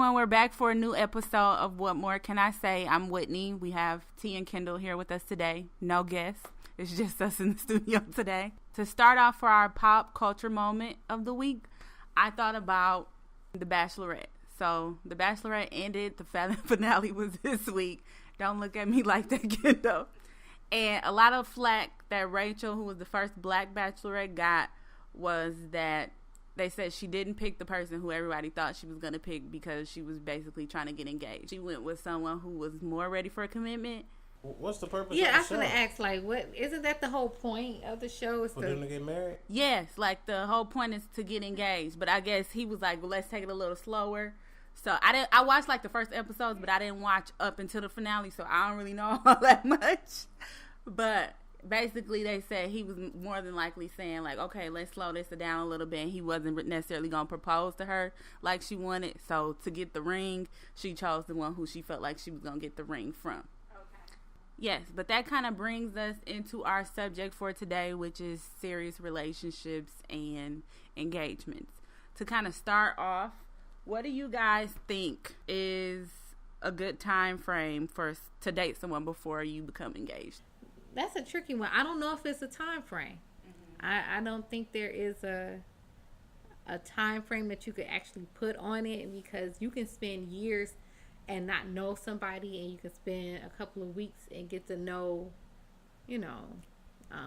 everyone. We're back for a new episode of What More Can I Say? I'm Whitney. We have T and Kendall here with us today. No guests. It's just us in the studio today. To start off for our pop culture moment of the week, I thought about The Bachelorette. So, The Bachelorette ended. The finale was this week. Don't look at me like that, Kendall. And a lot of flack that Rachel, who was the first black Bachelorette, got was that they said she didn't pick the person who everybody thought she was going to pick because she was basically trying to get engaged. She went with someone who was more ready for a commitment. What's the purpose of the show? I was going to ask, like, what isn't that the whole point of the show? Is for them to get married? Yes, like the whole point is to get engaged. But I guess he was like, well, let's take it a little slower. So I watched like the first episodes, but I didn't watch up until the finale, so I don't really know all that much. But basically, they said he was more than likely saying, like, okay, let's slow this down a little bit. And he wasn't necessarily going to propose to her like she wanted. So to get the ring, she chose the one who she felt like she was going to get the ring from. Okay. Yes, but that kind of brings us into our subject for today, which is serious relationships and engagements. To kind of start off, what do you guys think is a good time frame to date someone before you become engaged? That's a tricky one. I don't know if it's a time frame. Mm-hmm. I don't think there is a time frame that you could actually put on it, because you can spend years and not know somebody, and you can spend a couple of weeks and get to know,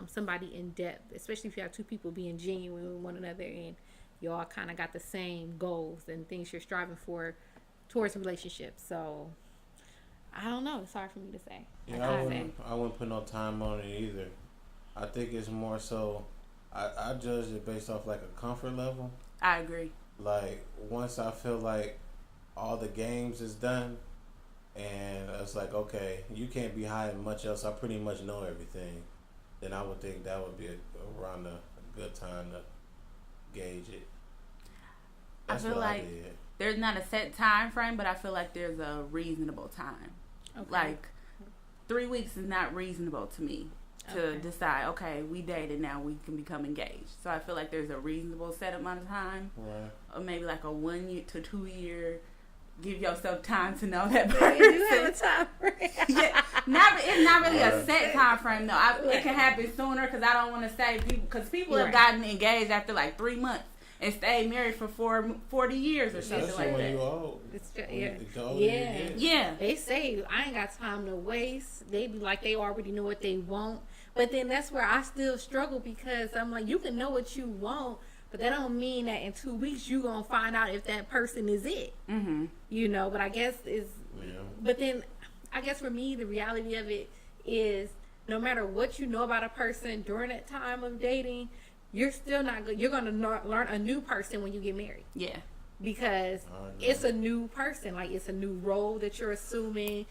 somebody in depth, especially if you have two people being genuine with one another and you all kind of got the same goals and things you're striving for towards a relationship. So I don't know. It's hard for me to say. Yeah, I wouldn't put no time on it either. I think it's more so, I judge it based off like a comfort level. I agree. Like, once I feel like all the games is done and it's like, okay, you can't be hiding much else, I pretty much know everything, then I would think that would be around a good time to gauge it. That's I feel like there's not a set time frame, but I feel like there's a reasonable time. Okay. Like 3 weeks is not reasonable to me to decide, okay, we dated, now we can become engaged. So I feel like there's a reasonable set amount of time, right? Or maybe like a 1 year to 2 year. Give yourself time to know that person. You do have a time frame. Yeah, it's not really a set time frame though. It can happen sooner, because I don't want to say people, because people have gotten engaged after like 3 months and stayed married for 40 years or something like when that. You old. Yeah. They say I ain't got time to waste. They be like they already know what they want, but then that's where I still struggle, because I'm like, you can know what you want, but that don't mean that in 2 weeks you gonna find out if that person is it. Mm-hmm. But I guess But then I guess for me the reality of it is, no matter what you know about a person during that time of dating, you're still not good. You're gonna learn a new person when you get married. Yeah. Because it's a new person. Like, it's a new role that you're assuming.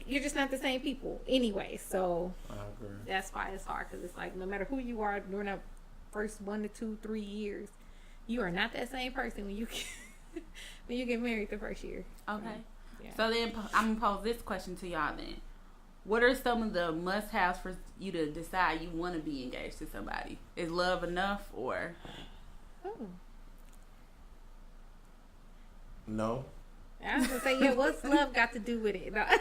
You're just not the same people anyway. So that's why it's hard, because it's like, no matter who you are during that first 1 to 2, 3 years, you are not that same person when you get married the first year. Okay. Yeah. So then I'm gonna pose this question to y'all then. What are some of the must-haves for you to decide you want to be engaged to somebody? Is love enough, or? No. I was gonna say, what's love got to do with it? No. I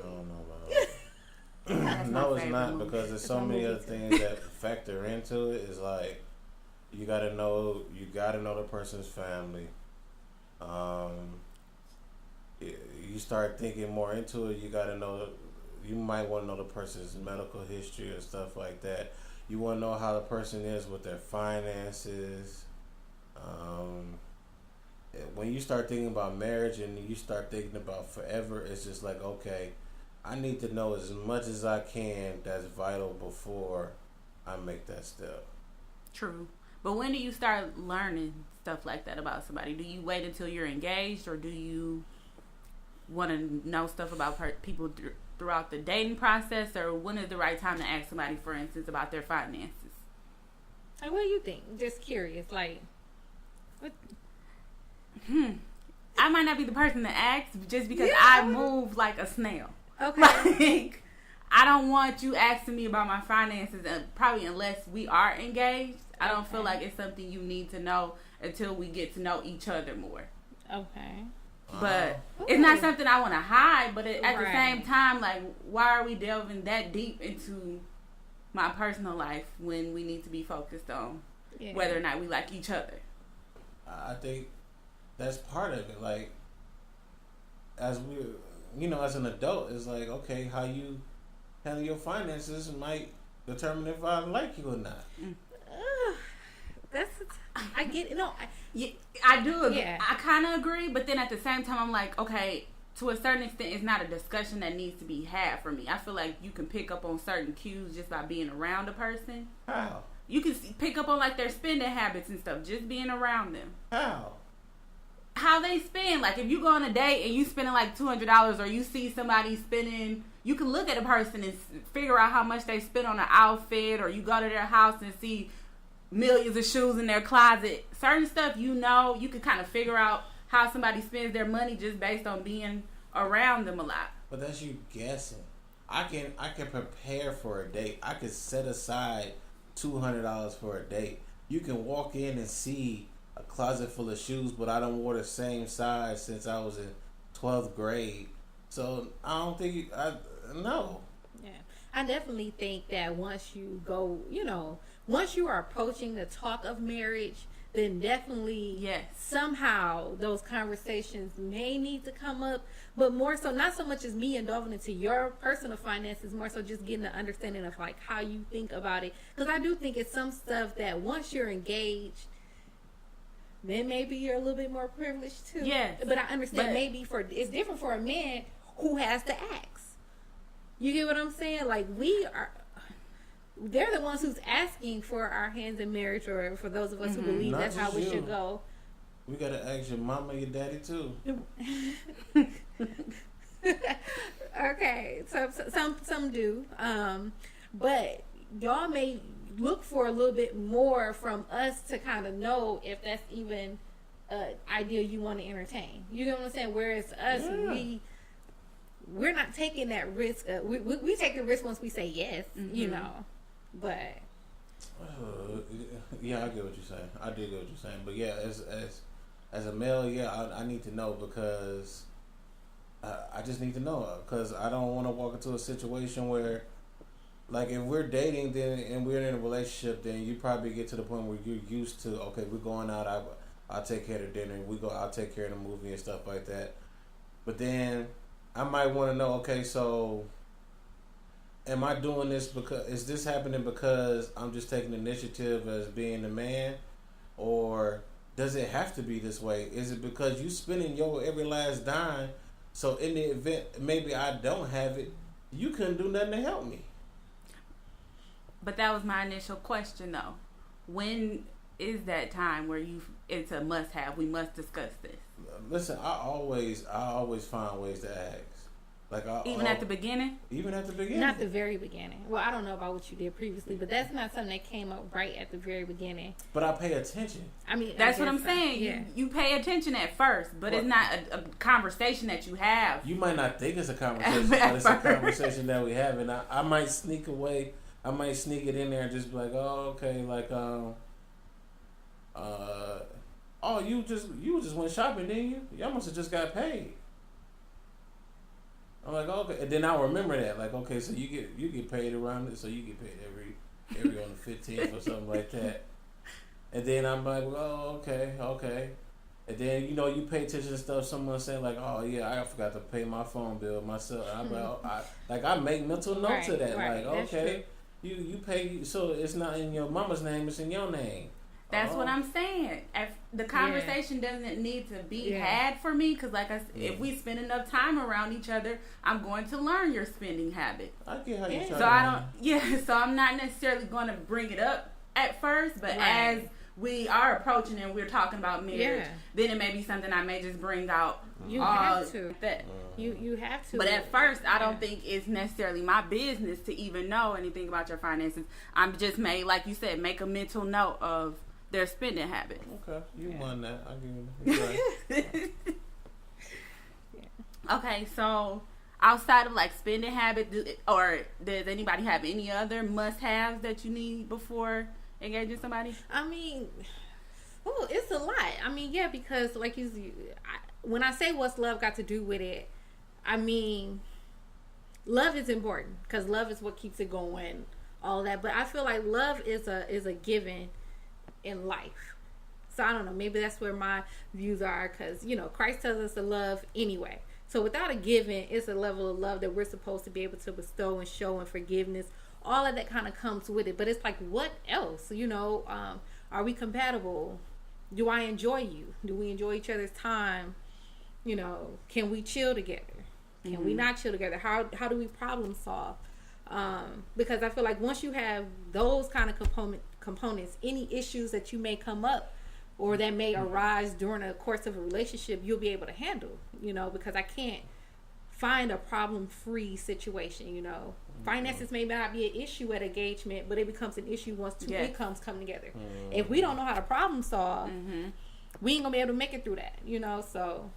don't know about it. No, it's not, because there's so many other things that factor into it. It's like, you gotta know the person's family. You start thinking more into it, you might want to know the person's medical history and stuff like that. You want to know how the person is with their finances. When you start thinking about marriage and you start thinking about forever, it's just like, okay, I need to know as much as I can that's vital before I make that step. True. But when do you start learning stuff like that about somebody? Do you wait until you're engaged, or do you want to know stuff about people throughout the dating process, or when is the right time to ask somebody, for instance, about their finances? Like, what do you think? Just curious. Like, what? I might not be the person to ask, just because I move like a snail. Okay. Like, I don't want you asking me about my finances, and probably unless we are engaged. I don't feel like it's something you need to know until we get to know each other more. Okay. But it's not something I want to hide, but at the Right. same time, like, why are we delving that deep into my personal life when we need to be focused on whether or not we like each other? I think that's part of it. Like, as as an adult, it's like, okay, how you handle your finances might determine if I like you or not. I get it. No, I do agree. Yeah. I kind of agree, but then at the same time, I'm like, okay, to a certain extent, it's not a discussion that needs to be had for me. I feel like you can pick up on certain cues just by being around a person. How? You can pick up on, like, their spending habits and stuff, just being around them. How they spend. Like, if you go on a date and you spending like $200, or you see somebody spending, you can look at a person and figure out how much they spend on an outfit, or you go to their house and see millions of shoes in their closet. Certain stuff, you can kind of figure out how somebody spends their money just based on being around them a lot. But that's you guessing. I can prepare for a date. I can set aside $200 for a date. You can walk in and see a closet full of shoes, but I don't wear the same size since I was in 12th grade. So I don't think no. Yeah, I definitely think that once you go, once you are approaching the talk of marriage, then definitely somehow those conversations may need to come up, but more so, not so much as me delving into your personal finances, more so just getting an understanding of like how you think about it. Because I do think it's some stuff that once you're engaged, then maybe you're a little bit more privileged too. Yes. But I understand maybe it's different for a man who has to ask. You get what I'm saying? Like, they're the ones who's asking for our hands in marriage, or for those of us who believe Not that's how we should go. We gotta ask your mama, your daddy too. Okay, so some do, but y'all may look for a little bit more from us to kind of know if that's even an idea you want to entertain. You know what I'm saying? Whereas us, we're not taking that risk. We take the risk once we say yes, but. Yeah, I get what you're saying. I do get what you're saying. But yeah, as a male, I need to know, because I just need to know, because I don't want to walk into a situation where, like, if we're dating and we're in a relationship, then you probably get to the point where you're used to, okay, we're going out, I'll take care of the dinner, I'll take care of the movie and stuff like that. But then I might want to know, okay, so am I doing this is this happening because I'm just taking initiative as being the man, or does it have to be this way? Is it because you spending your every last dime, so in the event maybe I don't have it, you couldn't do nothing to help me? But that was my initial question, though. When is that time where it's a must-have? We must discuss this. Listen, I always find ways to ask. Like even at the beginning? Even at the beginning. Not the very beginning. Well, I don't know about what you did previously, but that's not something that came up right at the very beginning. But I pay attention. I mean, that's what I'm saying. Yeah. You pay attention at first, but it's not a conversation that you have. You might not think it's a conversation, but it's a conversation that we have, and I might sneak away. I might sneak it in there and just be like, oh, okay, like, you just went shopping, didn't you? Y'all must have just got paid. I'm like, okay, and then I'll remember that, like, okay, so you get paid around it, so you get paid every on the 15th or something like that, and then I'm like, oh, okay, and then you pay attention to stuff. Someone saying like, oh yeah, I forgot to pay my phone bill myself. I'm like, I make mental notes of that, like, okay. You pay, so it's not in your mama's name, it's in your name. That's what I'm saying. The conversation doesn't need to be had for me, because like I said, if we spend enough time around each other, I'm going to learn your spending habit. I get how you try. So I don't. So I'm not necessarily going to bring it up at first, but as we are approaching and we're talking about marriage, then it may be something I may just bring out. You have to. You have to. But at first, I don't think it's necessarily my business to even know anything about your finances. I'm just like you said, make a mental note of their spending habits. Okay, you won that. I'll give you that. Okay, so outside of like spending habits, or does anybody have any other must-haves that you need before engaging somebody? I mean, Oh, it's a lot. I mean, yeah, because like when I say what's love got to do with it, I mean, love is important because love is what keeps it going, all that. But I feel like love is a given in life. So I don't know. Maybe that's where my views are because Christ tells us to love anyway. So without a given, it's a level of love that we're supposed to be able to bestow and show and forgiveness. All of that kind of comes with it. But it's like, what else? Are we compatible? Do I enjoy you? Do we enjoy each other's time? Can we chill together? Can we not chill together? How do we problem solve? Because I feel like once you have those kind of components, any issues that you may come up or that may arise during the course of a relationship, you'll be able to handle, because I can't find a problem-free situation, Finances may not be an issue at engagement, but it becomes an issue once two incomes come together. If we don't know how to problem solve, we ain't gonna be able to make it through that, so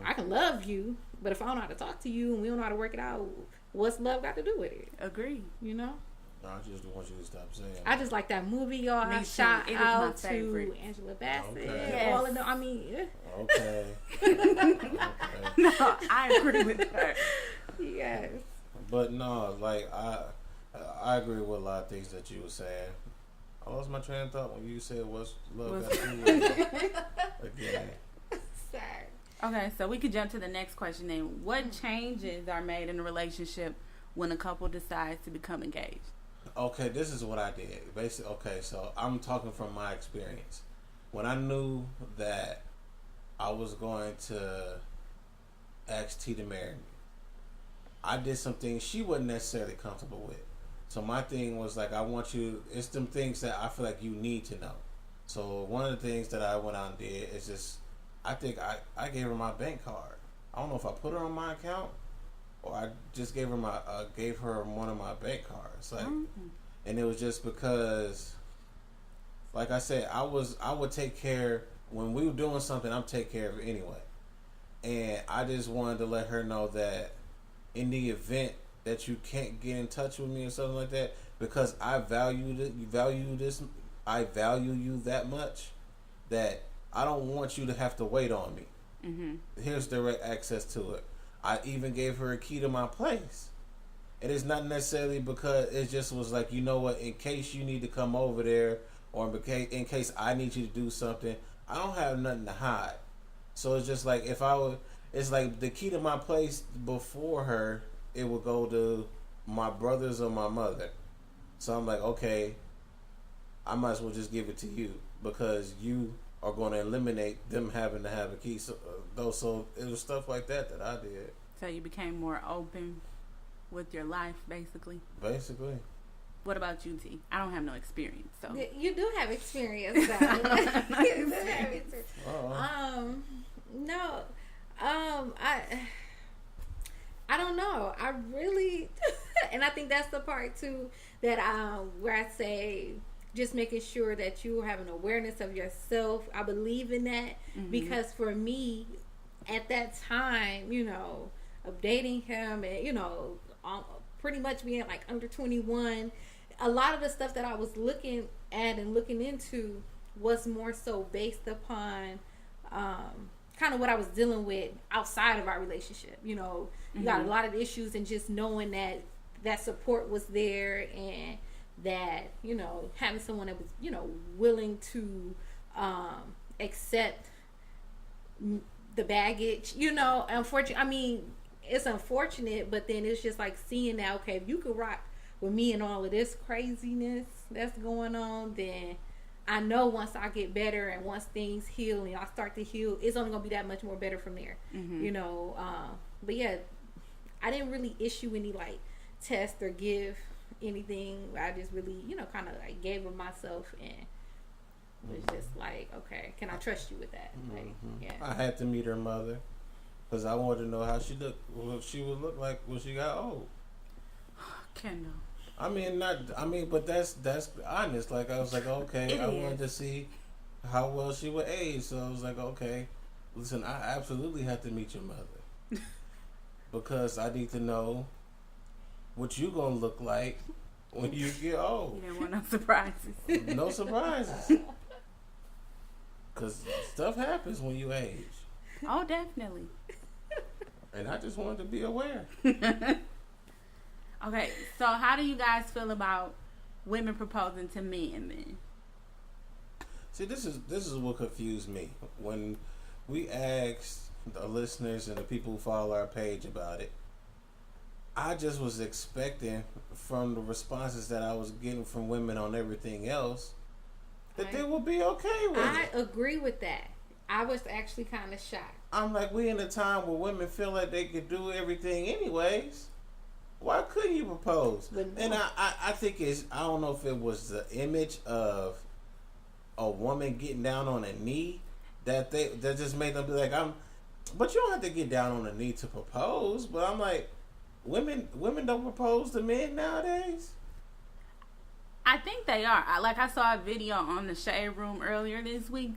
I can love you, but if I don't know how to talk to you and we don't know how to work it out, what's love got to do with it? Agree. I just want you to stop saying that. I just like that movie, y'all. I shout out to Angela Bassett. Okay. Yes. All of them. I mean, okay. No, I agree with her. Yes. But no, like I agree with a lot of things that you were saying. I lost my train of thought when you said what's love got to do with it again. Sorry. Okay, so we could jump to the next question then. What changes are made in a relationship when a couple decides to become engaged? Okay, this is what I did. Basically, okay, so I'm talking from my experience. When I knew that I was going to ask T to marry me, I did some things she wasn't necessarily comfortable with. So my thing was like, it's them things that I feel like you need to know. So one of the things that I went out and did is just, I think I gave her my bank card. I don't know if I put her on my account or I just gave her one of my bank cards. Like, and it was just because, like I said, I would take care when we were doing something. I'm take care of it anyway, and I just wanted to let her know that in the event that you can't get in touch with me or something like that, because I value you that much that I don't want you to have to wait on me. Here's direct access to it. I even gave her a key to my place. And it's not necessarily because it just was like, you know what, in case you need to come over there or in case I need you to do something, I don't have nothing to hide. So it's just like it's like the key to my place before her, it would go to my brothers or my mother. So I'm like, okay, I might as well just give it to you because you are going to eliminate them having to have a key. So it was stuff like that I did. So you became more open with your life, basically. Basically. What about you, T? I don't have no experience, so you do have experience, though. You do have experience. No, I don't know. I really, and I think that's the part too that where I say just making sure that you have an awareness of yourself. I believe in that because for me, at that time, of dating him and pretty much being like under 21, a lot of the stuff that I was looking at and looking into was more so based upon kind of what I was dealing with outside of our relationship. You got a lot of issues, and just knowing that support was there, and that having someone that was willing to accept the baggage. Unfortunately, I mean, it's unfortunate, but then it's just like seeing that, okay, if you could rock with me and all of this craziness that's going on, then I know once I get better and once things heal and I start to heal, it's only gonna be that much more better from there. But yeah, I didn't really issue any like test or give anything. I just really kind of like gave of myself and was just like, okay, can I trust you with that? Like, yeah. I had to meet her mother because I wanted to know how she looked, what she would look like when she got old. Kendall. But that's honest. Like, I was like, okay, I wanted to see how well she would age. So I was like, okay, listen, I absolutely have to meet your mother because I need to know what you gonna look like when you get old. You didn't want no surprises. No surprises. Because stuff happens when you age. Oh, definitely. And I just wanted to be aware. Okay, so how do you guys feel about women proposing to men then? See, this is what confused me. When we asked the listeners and the people who follow our page about it, I just was expecting from the responses that I was getting from women on everything else that they would be okay with it. I agree with that. I was actually kind of shocked. I'm like, we in a time where women feel like they could do everything anyways. Why couldn't you propose? And I think I don't know if it was the image of a woman getting down on a knee that just made them be like, but you don't have to get down on a knee to propose. But I'm like, women don't propose to men nowadays. I think they are. I saw a video on the Shade Room earlier this week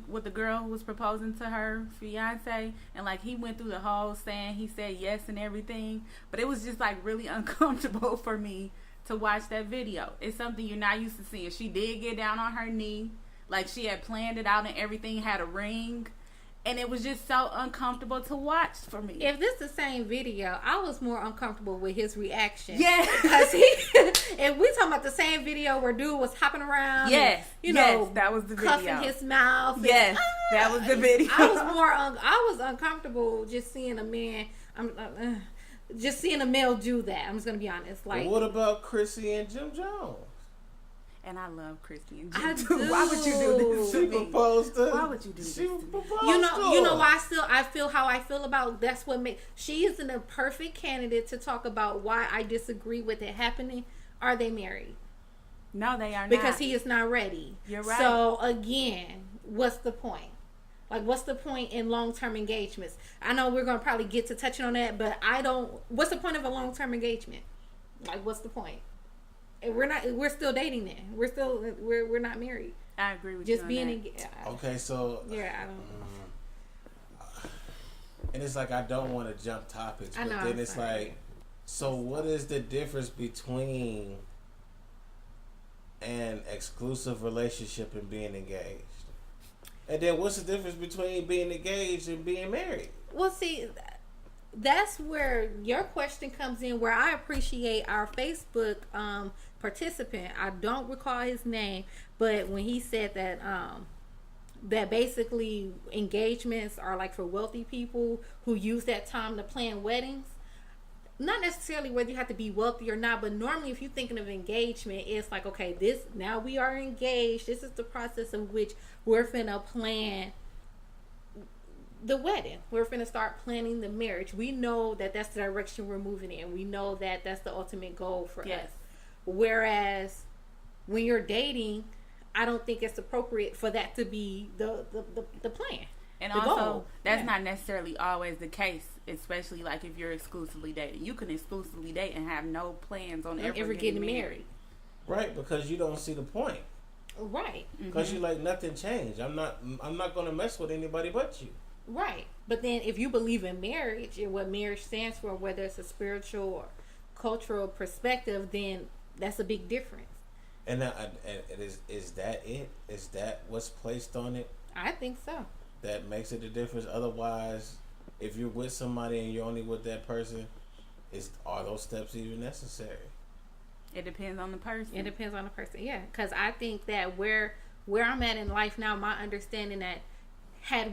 with the girl who was proposing to her fiance, and he went through the whole saying he said yes and everything, but it was just really uncomfortable for me to watch that video. It's something you're not used to seeing. She did get down on her knee, she had planned it out and everything, had a ring. And it was just so uncomfortable to watch for me. If this is the same video, I was more uncomfortable with his reaction. Yeah. Because if we talking about the same video where dude was hopping around. Yes. And, that was the video. Cuffing his mouth. Yes, that was the video. I was uncomfortable just seeing a man. Just seeing a male do that. I'm just going to be honest. Well, what about Chrissy and Jim Jones? And I love Christy and I Jim. do. Why would you do this to She me? proposed to. Why would you do this to me? You know why I feel how I feel about that's what makes she isn't a perfect candidate to talk about why I disagree with it happening. Are they married? No, they are not. Because he is not ready. You're right. So again, what's the point? What's the point in long-term engagements? I know we're going to probably get to touching on that, but what's the point of a long-term engagement? What's the point? We're still dating then. We're not married. I agree with just you. Being engaged. Okay, so yeah, I don't. And it's I don't want to jump topics, but then it's so what is the difference between an exclusive relationship and being engaged? And then what's the difference between being engaged and being married? Well, see, that's where your question comes in, where I appreciate our Facebook participant. I don't recall his name, but when he said that that basically engagements are for wealthy people who use that time to plan weddings. Not necessarily whether you have to be wealthy or not, but normally if you're thinking of engagement, it's okay, now we are engaged. This is the process of which we're finna plan the wedding. We're finna start planning the marriage. We know that that's the direction we're moving in. We know that that's the ultimate goal for us. Whereas when you're dating, I don't think it's appropriate for that to be the plan. And also, that's not necessarily always the case, especially if you're exclusively dating. You can exclusively date and have no plans on ever getting married. Right, because you don't see the point. Right. Because you nothing changed. I'm not going to mess with anybody but you. Right. But then if you believe in marriage and what marriage stands for, whether it's a spiritual or cultural perspective, then that's a big difference. And is that it? Is that what's placed on it? I think so. That makes it a difference. Otherwise, if you're with somebody and you're only with that person, are those steps even necessary? It depends on the person. Yeah. Because I think that where I'm at in life now, my understanding that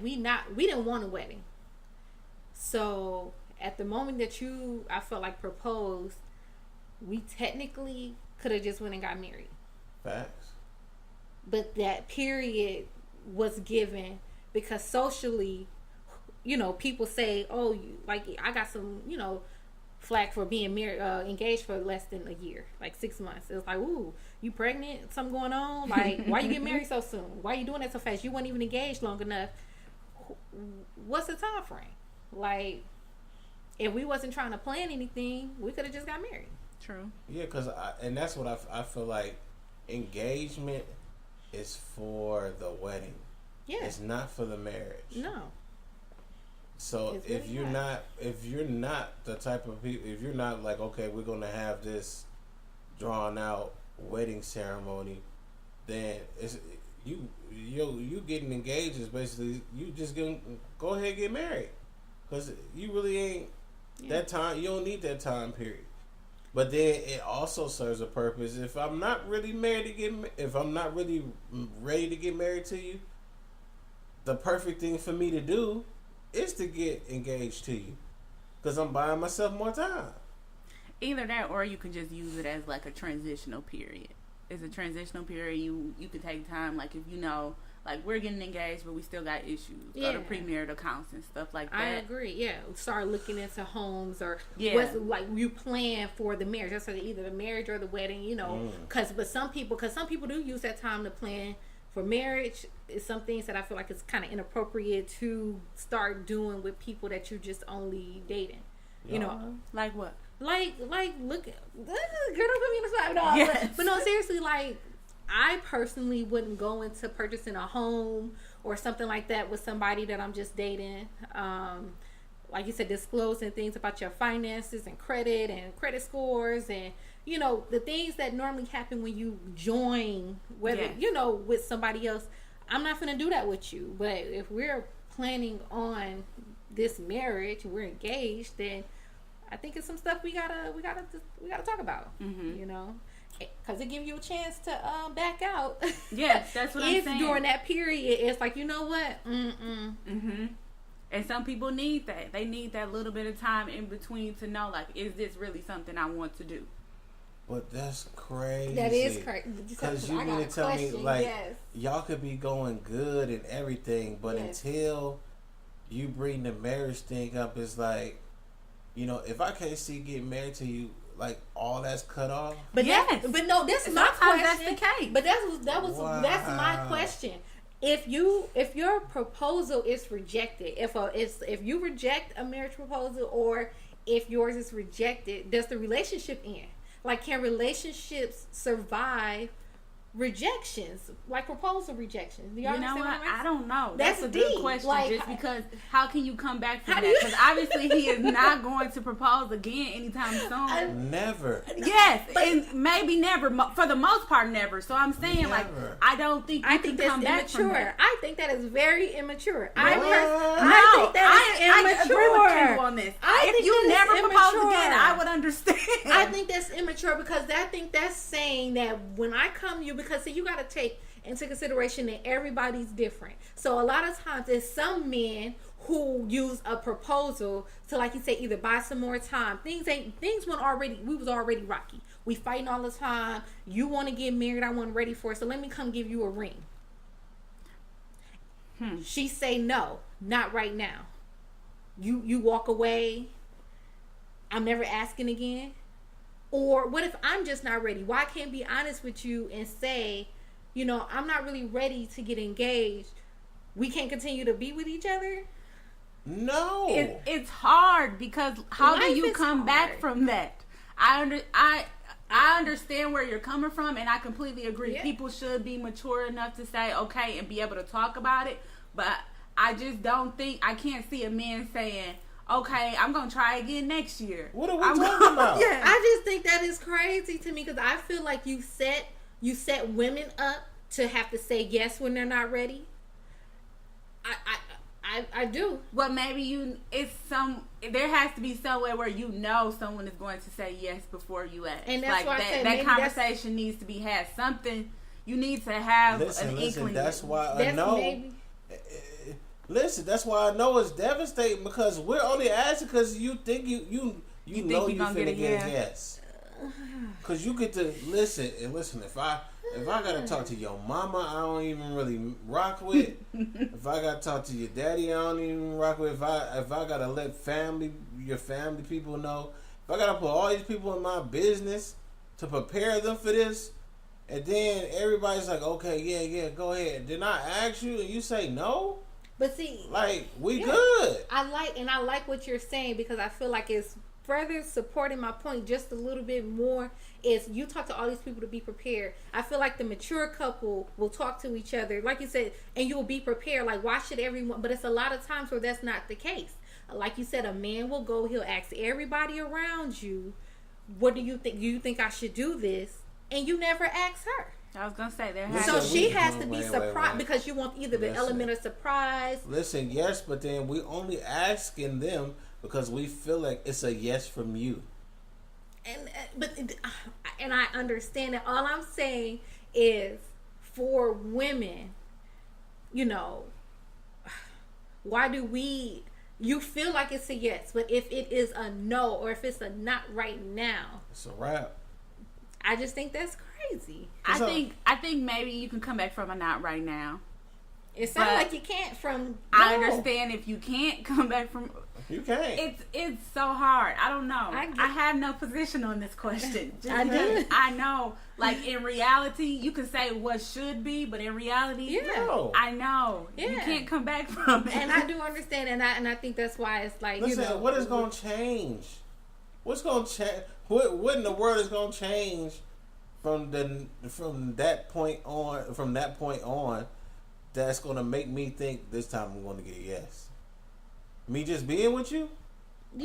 we didn't want a wedding. So at the moment that I felt proposed, we technically could have just went and got married. Facts. But that period was given because socially, people say, oh, I got some, flack for being married, engaged for less than a year, 6 months. It was ooh, you pregnant? Something going on? Why you get married so soon? Why you doing that so fast? You weren't even engaged long enough. What's the time frame? If we wasn't trying to plan anything, we could have just got married. True. Yeah, and that's what I feel like. Engagement is for the wedding. Yeah. It's not for the marriage. No. So if you're not the type of people, if you're not okay, we're gonna have this drawn out wedding ceremony, then you getting engaged is basically you just gonna go ahead and get married, because you really ain't that time. You don't need that time period. But then it also serves a purpose. If I'm not really if I'm not really ready to get married to you, the perfect thing for me to do is to get engaged to you, because I'm buying myself more time. Either that, or you can just use it as like a transitional period. It's a transitional period. You can take time, like if you know, like we're getting engaged, but we still got issues. Go to premarital counseling, stuff like that. I agree. Yeah, start looking into homes or what's like you plan for the marriage. That's either the marriage or the wedding. You know, but some people do use that time to plan for marriage. Is some things that I feel like it's kind of inappropriate to start doing with people that you just only dating. You know, like what? Like look, girl, don't put me in the spot. No, yes. but no, seriously, like I personally wouldn't go into purchasing a home or something like that with somebody that I'm just dating. Like you said, disclosing things about your finances and credit scores and you know the things that normally happen when you join, whether you know with somebody else. I'm not gonna do that with you. But if we're planning on this marriage and we're engaged, then I think it's some stuff we gotta talk about. You know, because it gives you a chance to back out. Yes, that's what I'm saying. If during that period it's like, you know what, and some people need that. They need that little bit of time in between to know, like, is this really something I want to do? But that's crazy. That is crazy. Because you mean to tell me, like, y'all could be going good and everything, but until you bring the marriage thing up, it's like, you know, if I can't see getting married to you, like all that's cut off. But but no, that's my question. That's the case. But that's my question. If your proposal is rejected, if you reject a marriage proposal or if yours is rejected, does the relationship end? Like, can relationships survive rejections, like proposal rejections? Do y'all know what? I don't know. That's a deep. Good question. Like, just because, how can you come back from that? Because obviously he is not going to propose again anytime soon. Never. Yes, and maybe never. For the most part, never. So I'm saying, like, I don't think you can come back from that. I think that is very immature. I think that is immature. I agree with Kendall on this. If you never propose again, I would understand. I think that's immature because I think that's saying that when I come to you, because see, you got to take into consideration that everybody's different. So a lot of times there's some men who use a proposal to, like you say, either buy some more time. We was already rocky. We fighting all the time. You want to get married, I wasn't ready for it, so let me come give you a ring. She say no, not right now. You walk away. I'm never asking again. Or what if I'm just not ready? Why can't I be honest with you and say, you know, I'm not really ready to get engaged. We can't continue to be with each other? No. It's hard because how do you come back from that? I understand where you're coming from, and I completely agree. Yeah. People should be mature enough to say, okay, and be able to talk about it. But I just don't think, I can't see a man saying, okay, I'm going to try again next year. What are we talking about? Yeah. I just think that is crazy to me because I feel like you set women up to have to say yes when they're not ready. I do. Well, maybe there has to be somewhere where you know someone is going to say yes before you ask. And that's why that conversation needs to be had. Something you need to have an inkling. That's why I know. Listen, that's why I know it's devastating because we're only asking because you think you know you finna get a yes. Because you get to listen. If I gotta talk to your mama, I don't even really rock with. If I gotta talk to your daddy, I don't even rock with. If I gotta let your family people know. If I gotta put all these people in my business to prepare them for this, and then everybody's like, okay, yeah, go ahead. Then I ask you and you say no. But see, like good. I like what you're saying because I feel like it's further supporting my point just a little bit more. Is you talk to all these people to be prepared. I feel like the mature couple will talk to each other, like you said, and you'll be prepared. Like, why should everyone? But it's a lot of times where that's not the case. Like you said, a man will go. He'll ask everybody around you, "What do you think? Do you think I should do this?" And you never ask her. I was gonna say there has. So to she be. has to be Wait. surprised because you want either the element of surprise. Listen, yes, but then we only asking them because we feel like it's a yes from you. And I understand that. All I'm saying is for women, you know, why do you feel like it's a yes, but if it is a no or if it's a not right now, it's a wrap. I just think that's crazy. I think maybe you can come back from a not right now. It sounds like you can't from. No. I understand if you can't come back from. You can't. It's so hard. I don't know. I have no position on this question. I know. Like in reality, you can say what should be, but in reality, no. I know you can't come back from it. And I do understand, and I think that's why it's like. Listen, you know, what is going to change? What's going to change? What in the world is going to change from that point on? That's going to make me think this time I'm going to get a yes. Me just being with you?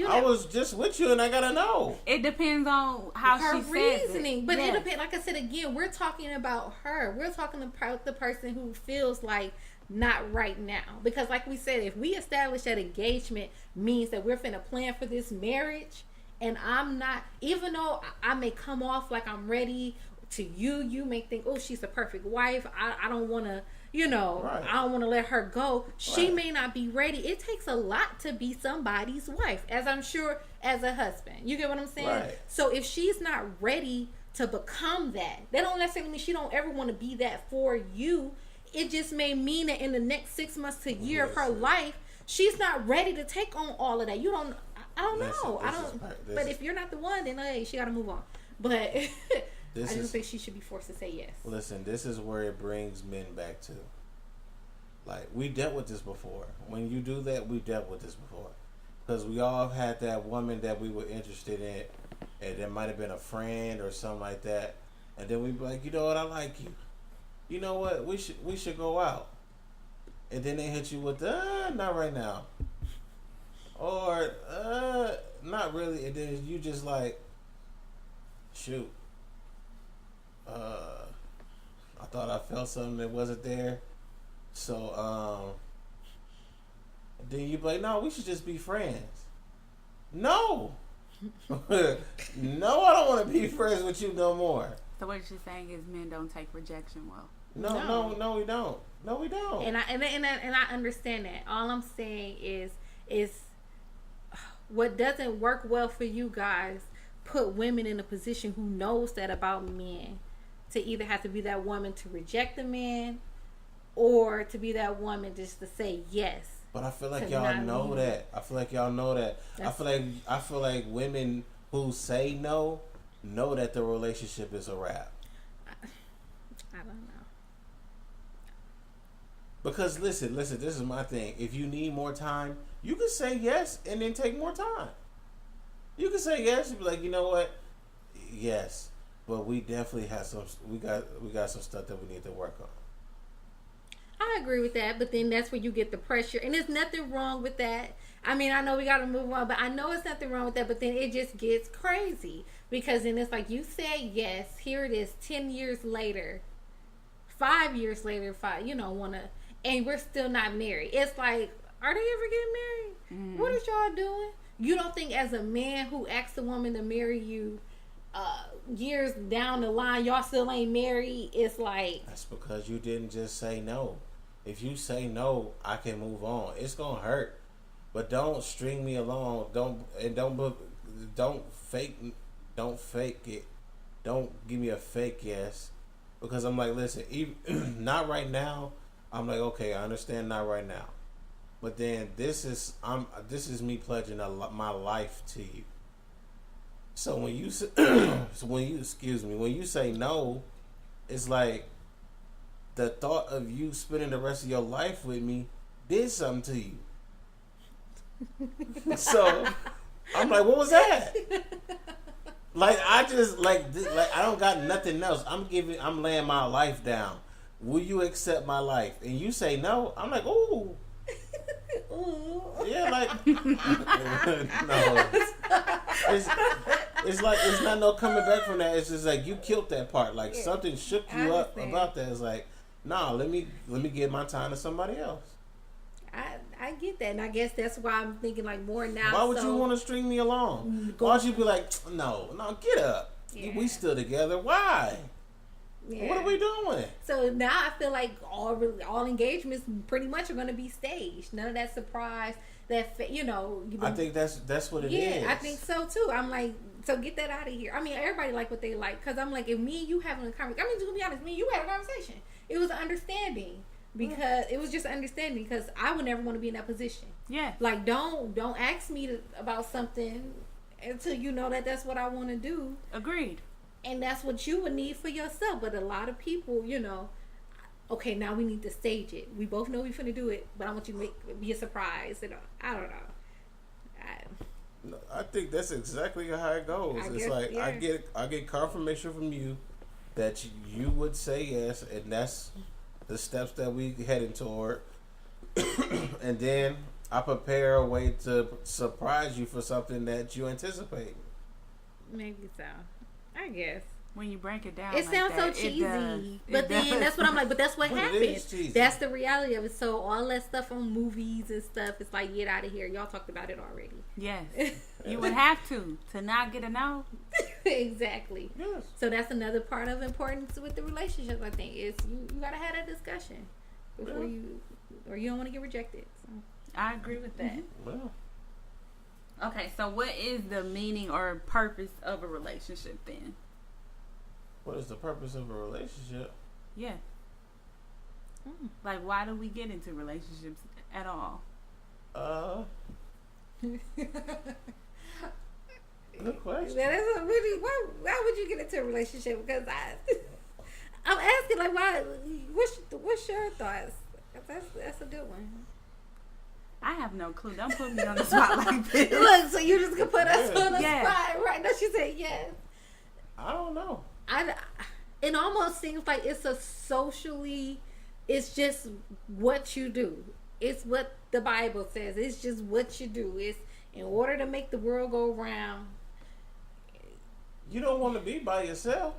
I was just with you and I got to know. It depends on how her she reasoning. says it. But it depends. Like I said, again, we're talking about her. We're talking about the person who feels like not right now. Because like we said, if we establish that engagement means that we're finna plan for this marriage, and I'm not, even though I may come off like I'm ready to you may think, oh, she's a perfect wife. I don't want to, right. I don't want to let her go. She may not be ready. It takes a lot to be somebody's wife, as I'm sure as a husband. You get what I'm saying? Right. So if she's not ready to become that don't necessarily mean she don't ever want to be that for you. It just may mean that in the next 6 months to a year of her life, she's not ready to take on all of that. I don't know. But if you're not the one, then hey, she got to move on. But I just think she should be forced to say yes. Listen, this is where it brings men back to. Like, we dealt with this before. When you do that, we dealt with this before. Because we all had that woman that we were interested in, and there might have been a friend or something like that. And then we'd be like, you know what, I like you. You know what, we should go out. And then they hit you with, not right now. Or, not really. And then you just like, shoot. I thought I felt something that wasn't there. So, then you be like, no, we should just be friends. No. No, I don't want to be friends with you no more. So what she's saying is men don't take rejection well. No, we don't. No, we don't. And I understand that. All I'm saying is what doesn't work well for you guys put women in a position who knows that about men to either have to be that woman to reject the man or to be that woman just to say yes. But I feel like y'all know that. I feel like y'all know that. I feel like women who say no know that the relationship is a wrap. I don't know. Because listen, this is my thing. If you need more time, you can say yes and then take more time. You can say yes and be like, you know what? Yes. But we definitely have we got some stuff that we need to work on. I agree with that, but then that's where you get the pressure. And there's nothing wrong with that. I mean, I know we got to move on, but I know it's nothing wrong with that, but then it just gets crazy. Because then it's like you said yes, here it is 10 years later, 5 years later, and we're still not married. It's like, are they ever getting married? Mm-hmm. What is y'all doing? You don't think as a man who asks a woman to marry you years down the line, y'all still ain't married? It's like... That's because you didn't just say no. If you say no, I can move on. It's gonna hurt, but don't string me along. Don't fake it. Don't give me a fake yes, because I'm like, listen, even, not right now. I'm like, okay, I understand, not right now, but then this is me pledging my life to you. So when you when you say no, it's like the thought of you spending the rest of your life with me did something to you. So I'm like, what was that? Like, I just like I don't got nothing else. I'm laying my life down. Will you accept my life? And you say no. I'm like, ooh. Ooh. Yeah, like no. it's like it's not no coming back from that. It's just like you killed that part. Like something shook you up about that. It's like, nah, let me give my time to somebody else. I get that, and I guess that's why I'm thinking like more now. Why would you want to string me along? Why would you be like, no, get up. Yeah. We still together. Why? Yeah. What are we doing? So now I feel like all engagements pretty much are going to be staged. None of that surprise. That I think that's what it is. Yeah, I think so too. I'm like, so get that out of here. I mean, everybody like what they like, because I'm like, if me and you having a conversation, I mean, to be honest, me and you had a conversation. It was understanding. Because it was just understanding, because I would never want to be in that position. Yeah. Like, don't ask me about something until you know that that's what I want to do. Agreed. And that's what you would need for yourself. But a lot of people, okay, now we need to stage it. We both know we're finna do it, but I want you to be a surprise. I don't know. I think that's exactly how it goes. I get confirmation from you that you would say yes, and that's the steps that we heading toward. And then I prepare a way to surprise you for something that you anticipate. Maybe so. I guess. When you break it down, it sounds so cheesy. But then that's what I'm like, but that's what happens. That's the reality of it. So all that stuff on movies and stuff, it's like, get out of here. Y'all talked about it already. Yes. You would have to not get a no. Exactly. Yes. So that's another part of importance with the relationship, I think, is you gotta have that discussion before you don't want to get rejected. So. I agree with that. Well. Okay, so what is the meaning or purpose of a relationship then? What is the purpose of a relationship? Yeah. Like, why do we get into relationships at all? Good question. That is a really, why would you get into a relationship? Because I'm asking, like, why? What's your thoughts? That's a good one. I have no clue. Don't put me on the spot like this. Look, so you just gonna put us on the spot, right? No, she said yes. I don't know. It almost seems like it's it's just what you do. It's what the Bible says. It's just what you do. It's in order to make the world go round. You don't want to be by yourself.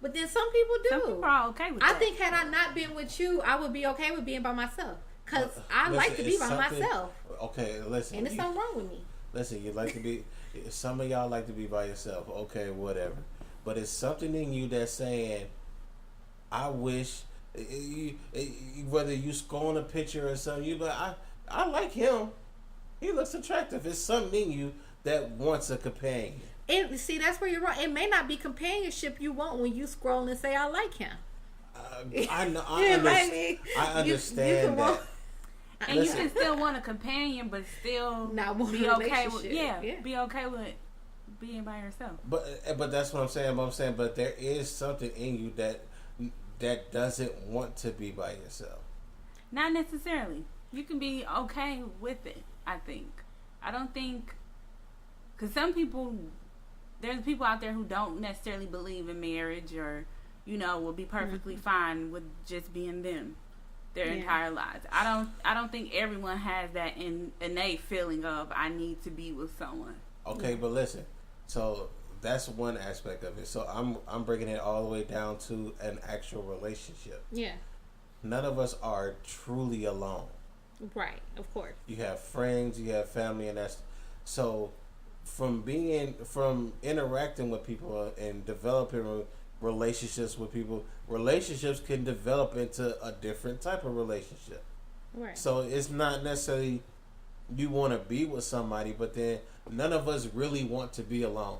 But then some people do. Some people are okay with that. I think had I not been with you, I would be okay with being by myself. Because I like to be by myself. Okay, listen. And there's something wrong with me. Listen, you like to be... Some of y'all like to be by yourself. Okay, whatever. But it's something in you that's saying, I wish... Whether you scrolling a picture or something, you like, I like him. He looks attractive. It's something in you that wants a companion. See, that's where you're wrong. It may not be companionship you want when you scroll and say, I like him. I know. I understand that. And you can still want a companion, but still not want be a okay with be okay with being by yourself. But that's what I'm saying. But there is something in you that doesn't want to be by yourself. Not necessarily. You can be okay with it. I don't think, because there's people out there who don't necessarily believe in marriage, or will be perfectly fine with just being them their entire lives. I don't think everyone has that innate feeling of I need to be with someone. Okay, but listen. So that's one aspect of it. So I'm bringing it all the way down to an actual relationship. Yeah. None of us are truly alone. Right, of course. You have friends, you have family, and that's so from interacting with people and developing relationships with people, relationships can develop into a different type of relationship. Right. So it's not necessarily you want to be with somebody, but then none of us really want to be alone.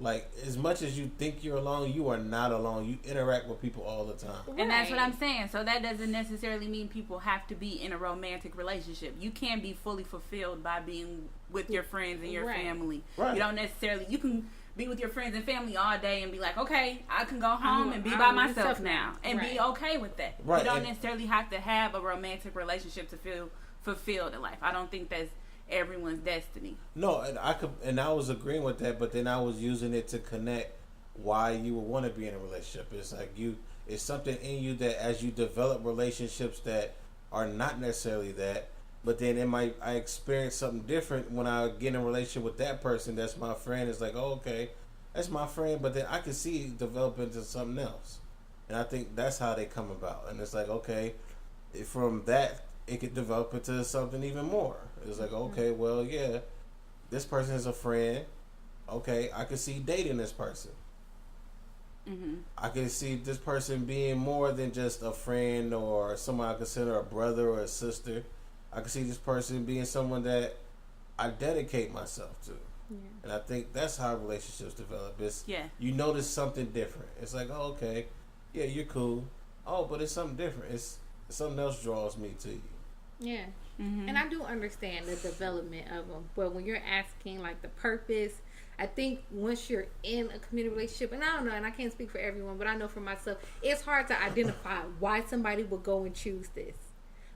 Like, as much as you think you're alone, you are not alone. You interact with people all the time. And that's what I'm saying. So that doesn't necessarily mean people have to be in a romantic relationship. You can be fully fulfilled by being with your friends and your family. Right. You don't necessarily... You can be with your friends and family all day and be like, okay, I can go home and be by myself now. And be okay with that. Right. You don't necessarily have to have a romantic relationship to feel fulfilled in life. I don't think that's everyone's destiny. No, and I was agreeing with that, but then I was using it to connect why you would want to be in a relationship. It's like it's something in you that as you develop relationships that are not necessarily that, but then I experience something different when I get in a relationship with that person that's my friend. It's like, oh, okay, that's my friend, but then I can see it develop into something else. And I think that's how they come about. And it's like, okay, from that, it could develop into something even more. It's like, okay, well, yeah, this person is a friend. Okay, I can see dating this person. Mm-hmm. I can see this person being more than just a friend or someone I consider a brother or a sister. I can see this person being someone that I dedicate myself to. Yeah. And I think that's how relationships develop. It's, Yeah. you notice something different. It's like, oh, okay, yeah, you're cool. Oh, but it's something different. It's something else draws me to you. Yeah. Mm-hmm. And I do understand the development of them. But when you're asking, like, the purpose, I think once you're in a committed relationship, and I don't know, and I can't speak for everyone, but I know for myself, it's hard to identify why somebody would go and choose this.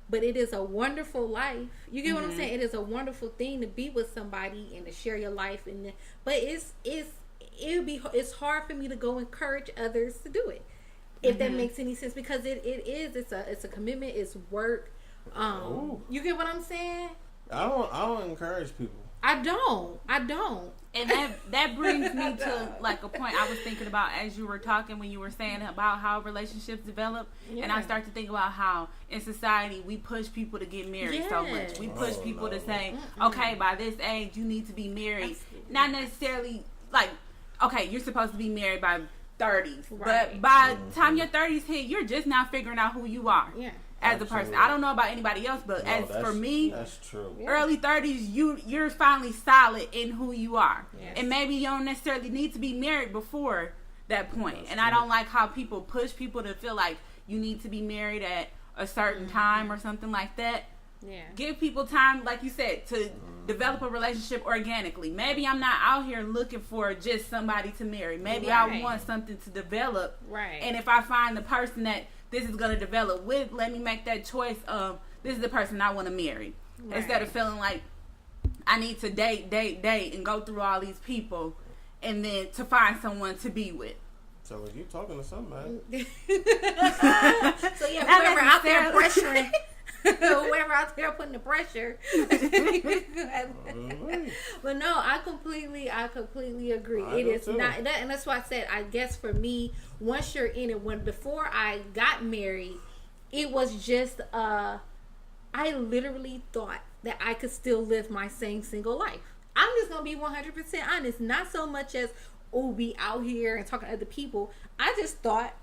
But it is a wonderful life. You get what I'm saying? It is a wonderful thing to be with somebody and to share your life. But it's hard for me to go encourage others to do it, if that makes any sense, because it's a commitment, it's work. You get what I'm saying? I don't encourage people. I don't. And that brings me to like a point I was thinking about as you were talking, when you were saying about how relationships develop. Yeah. And I start to think about how in society we push people to get married so much. We push people to say, okay, by this age you need to be married. Absolutely. Not necessarily like, okay, you're supposed to be married by 30s. Right. But by the time your 30s hit, you're just now figuring out who you are. Yeah. As a person. I don't know about anybody else, but as for me, that's true. Early 30s, you're finally solid in who you are. Yes. And maybe you don't necessarily need to be married before that point. And I don't like how people push people to feel like you need to be married at a certain time or something like that. Yeah. Give people time, like you said, to develop a relationship organically. Maybe I'm not out here looking for just somebody to marry. Maybe I want something to develop. Right. And if I find the person that this is going to develop with, let me make that choice of, this is the person I want to marry. Right. Instead of feeling like I need to date, and go through all these people, and then to find someone to be with. So you talking to somebody. So yeah, whoever out there pressuring, whoever out there putting the pressure. But no, I completely agree. It is not that, and that's why I said, I guess for me, once you're in it, before I got married, it was just I literally thought that I could still live my same single life. I'm just gonna be 100% honest. Not so much as, oh, be out here and talking to other people. I just thought,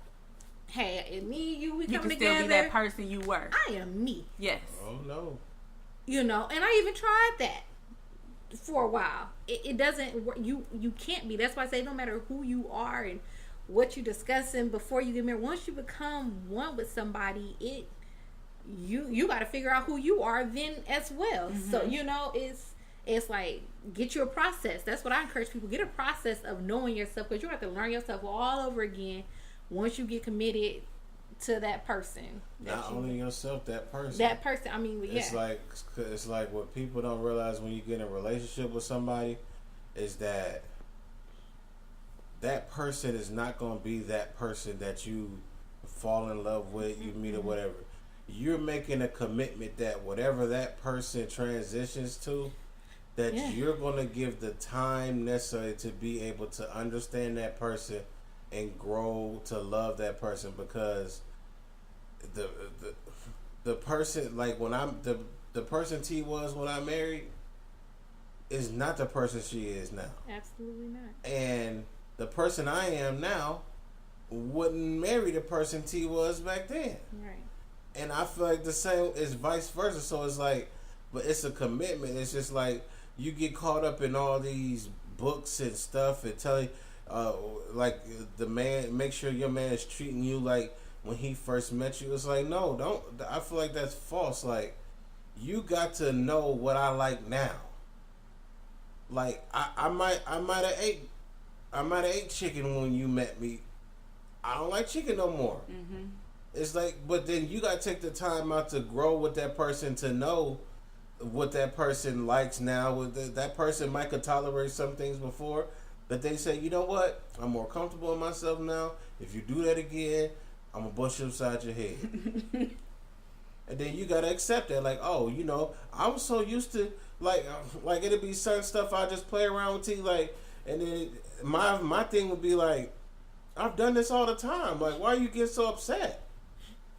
hey, and me and you, we come together. You can still be that person you were. I am me. Yes. Oh no. You know, and I even tried that for a while. It doesn't work. You can't be. That's why I say, no matter who you are and what you're discussing before you get married, once you become one with somebody, you got to figure out who you are then as well. So it's like, get you a process. That's what I encourage people. Get a process of knowing yourself, because you have to learn yourself all over again once you get committed to that person. Not only yourself, that person. That person. I mean, yeah. It's like what people don't realize when you get in a relationship with somebody is that person is not going to be that person that you fall in love with, you meet or whatever. You're making a commitment that whatever that person transitions to, that you're going to give the time necessary to be able to understand that person and grow to love that person, because the person, like when the person T was when I married is not the person she is now. Absolutely not. And the person I am now wouldn't marry the person T was back then. Right. And I feel like the same is vice versa. So it's like, but it's a commitment. It's just like you get caught up in all these books and stuff and telling, like the man, make sure your man is treating you like when he first met you. It's like, no, don't. I feel like that's false. Like, you got to know what I like now. Like I might have ate chicken when you met me. I don't like chicken no more. Mm-hmm. It's like, but then you got to take the time out to grow with that person, to know what that person likes now. That person might could tolerate some things before, but they say, you know what? I'm more comfortable in myself now. If you do that again, I'm going to bust you upside your head. And then you got to accept that. Like, oh, I was so used to, like it'll be certain stuff I just play around with. Like, And then my thing would be like, I've done this all the time. Like, why you get so upset?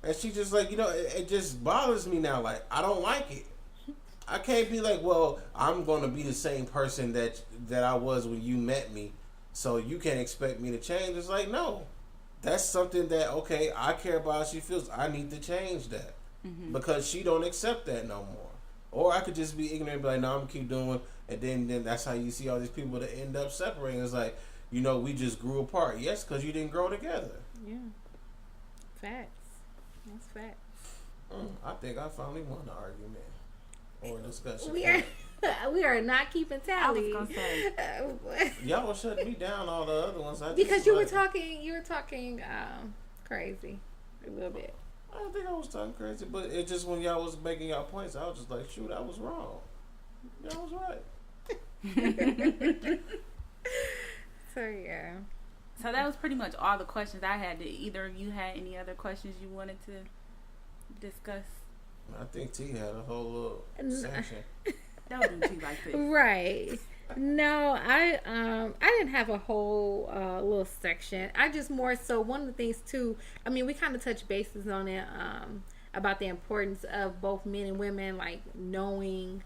And she just like, it just bothers me now. Like, I don't like it. I can't be like, well, I'm going to be the same person that I was when you met me, so you can't expect me to change. It's like, no. That's something that, okay, I care about how she feels. I need to change that. Mm-hmm. Because she don't accept that no more. Or I could just be ignorant and be like, no, I'm going to keep doing it. And then that's how you see all these people that end up separating. It's like, we just grew apart. Yes, because you didn't grow together. Yeah. Facts. That's facts. I think I finally won the argument. Or discussion. We are not keeping tally. I was gonna say. Y'all was shutting me down all the other ones. Because you were talking crazy a little bit. I don't think I was talking crazy, but it just when y'all was making y'all points, I was just like, shoot, I was wrong. Y'all was right. So yeah. So that was pretty much all the questions I had. Did either of you had any other questions you wanted to discuss? I think T had a whole little section. Don't do T like this. Right. No, I didn't have a whole little section. I just more so one of the things too. I mean, we kind of touched bases on it about the importance of both men and women, like knowing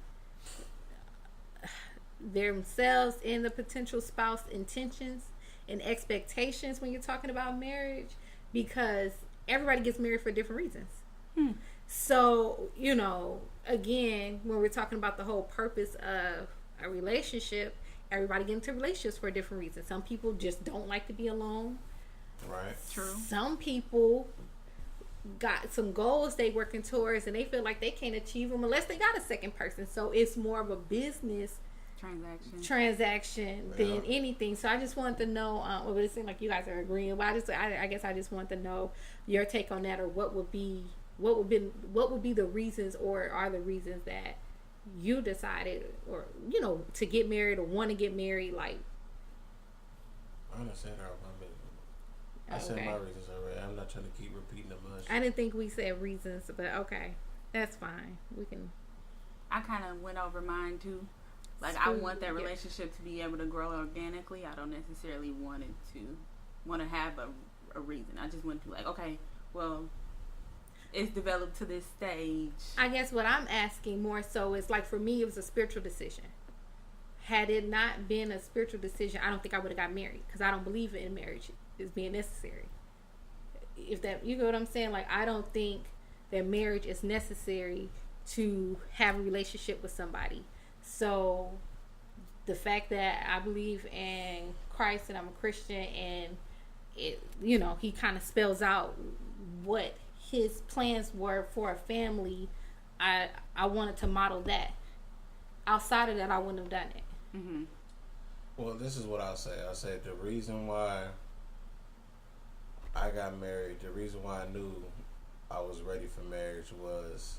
themselves and the potential spouse intentions and expectations when you're talking about marriage, because everybody gets married for different reasons. So, again, when we're talking about the whole purpose of a relationship, everybody gets into relationships for different reasons. Some people just don't like to be alone. Right. True. Some people got some goals they working towards and they feel like they can't achieve them unless they got a second person. So it's more of a business transaction than anything. So I just wanted to know, well, it seemed like you guys are agreeing, but I guess I just want to know your take on that, or what would be the reasons, or are the reasons that you decided, or to get married or want to get married? Like, I understand how I said my reasons already. I'm not trying to keep repeating them much. I didn't think we said reasons, but okay, that's fine. We can. I kind of went over mine too. Like, I want that relationship to be able to grow organically. I don't necessarily want to have a reason. I just want to, like, okay, well, it's developed to this stage. I guess what I'm asking more so is, like, for me, it was a spiritual decision. Had it not been a spiritual decision, I don't think I would have got married, because I don't believe in marriage as being necessary. If that, you know what I'm saying? Like, I don't think that marriage is necessary to have a relationship with somebody. So the fact that I believe in Christ and I'm a Christian, and it, he kind of spells out what his plans were for a family, I wanted to model that. Outside of that, I wouldn't have done it. Mm-hmm. Well, this is what I'll say. I'll say the reason why I got married, the reason why I knew I was ready for marriage was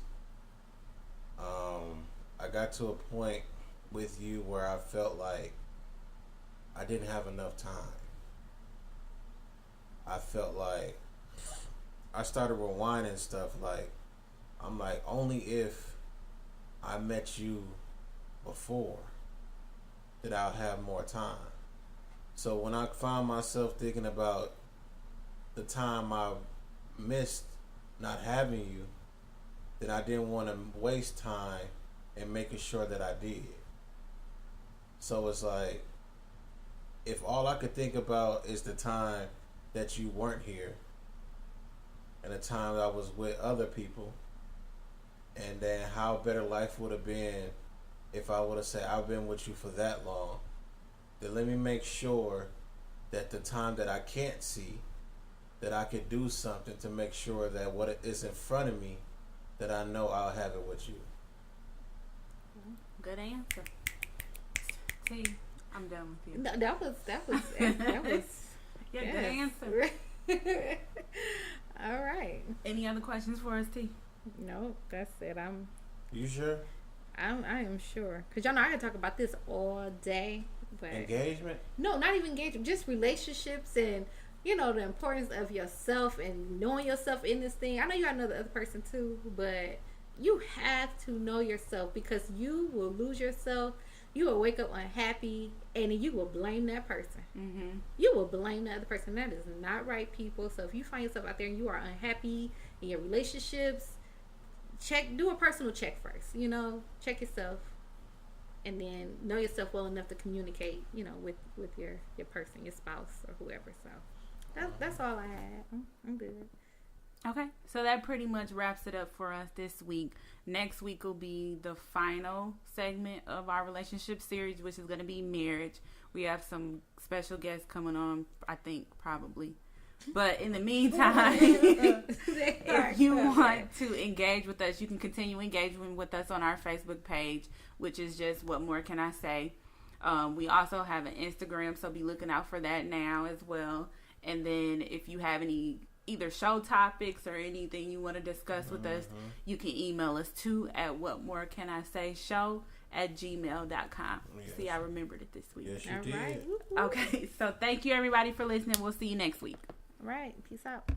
I got to a point with you where I felt like I didn't have enough time. I felt like I started rewinding stuff. Like, I'm like, only if I met you before that I'll have more time. So when I found myself thinking about the time I missed not having you, then I didn't want to waste time and making sure that I did. So it's like, if all I could think about is the time that you weren't here and the time I was with other people, and then how better life would have been if I would have said, I've been with you for that long, then let me make sure that the time that I can't see, that I could do something to make sure that what is in front of me, that I know I'll have it with you. Good answer. T, I'm done with you. No, that was yeah, yes. Good answer. All right. Any other questions for us, T? No, that's it. You sure? I am sure, because y'all know I can talk about this all day. But engagement? No, not even engagement. Just relationships and the importance of yourself and knowing yourself in this thing. I know you got to know the other person too, but you have to know yourself, because you will lose yourself You will wake up unhappy, and you will blame that person. Mm-hmm. You will blame the other person. That is not right, people. So if you find yourself out there and you are unhappy in your relationships, do a personal check first. You know, check yourself, and then know yourself well enough to communicate. You know, with your person, your spouse, or whoever. So that's all I had. I'm good. Okay, so that pretty much wraps it up for us this week. Next week will be the final segment of our relationship series, which is going to be marriage. We have some special guests coming on, I think, probably. But in the meantime, if you want to engage with us, you can continue engaging with us on our Facebook page, which is just What More Can I Say? We also have an Instagram, so be looking out for that now as well. And then if you have any either show topics or anything you want to discuss with us, you can email us too at whatmorecanisay@gmail.com. Yes. See, I remembered it this week. Yes, you All did. right. Okay, so thank you everybody for listening. We'll see you next week. All right. Peace out.